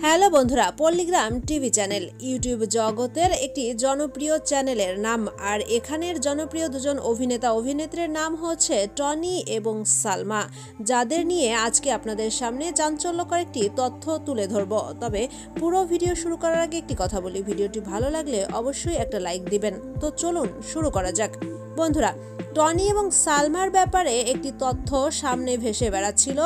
Hello বন্ধুরা, পল্লীগ্রাম TV channel YouTube জগতের একটি জনপ্রিয় চ্যানেলের নাম। আর এখানের জনপ্রিয় দুজন অভিনেতা অভিনেত্রীর নাম হচ্ছে টনি এবং সালমা, যাদের নিয়ে আজকে আপনাদের সামনে চাঞ্চল্যকর একটি তথ্য তুলে ধরব। তবে পুরো ভিডিও শুরু করার আগে একটি কথা বলি, ভিডিওটি ভালো লাগলে অবশ্যই একটা লাইক দিবেন। তো চলুন শুরু করা যাক। বন্ধুরা, টনি এবং সালমার ব্যাপারে একটি তথ্য সামনে ভেসে বেড়াচ্ছিল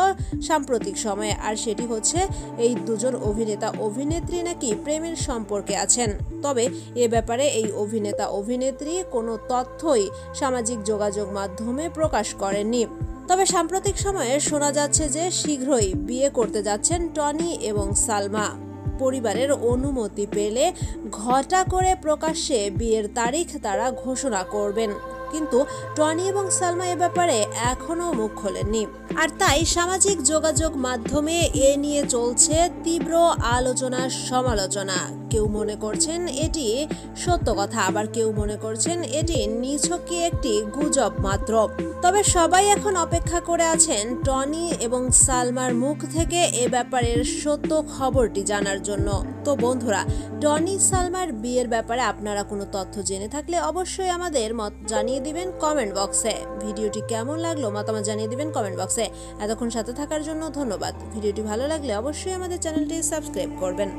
সাম্প্রতিক সময়ে, আর সেটি হচ্ছে এই দুজন অভিনেতা অভিনেত্রী নাকি প্রেমের সম্পর্কে আছেন। তবে এ ব্যাপারে এই অভিনেতা অভিনেত্রী কোনো তথ্যই সামাজিক যোগাযোগ মাধ্যমে প্রকাশ করেননি। তবে সাম্প্রতিক সময়ে শোনা যাচ্ছে যে শীঘ্রই বিয়ে করতে যাচ্ছেন টনি এবং সালমা। পরিবারের অনুমতি পেলে ঘটা করে প্রকাশ্যে বিয়ের তারিখ তারা ঘোষণা করবেন, কিন্তু টনি এবং সালমা এ ব্যাপারে এখনো মুখ খোলেননি। আর তাই সামাজিক যোগাযোগ মাধ্যমে এ নিয়ে চলছে তীব্র আলোচনা সমালোচনা। কেউ মনে করছেন এটি সত্য কথা, আবার কেউ মনে করছেন এটি নিছকই একটি গুজব মাত্র। তবে সবাই এখন অপেক্ষা করে আছেন টনি এবং সালমার মুখ থেকে এ ব্যাপারের সত্য খবরটি জানার জন্য। তো বন্ধুরা, টনি সালমার বিয়ের ব্যাপারে আপনারা কোনো তথ্য জেনে থাকলে অবশ্যই আমাদের মত জানিয়ে দিবেন কমেন্ট বক্সে। ভিডিওটি কেমন লাগলো মতামত জানিয়ে দিবেন কমেন্ট বক্সে। এতক্ষণ সাথে থাকার জন্য ধন্যবাদ। ভিডিওটি ভালো লাগলে অবশ্যই আমাদের চ্যানেলটি সাবস্ক্রাইব করবেন।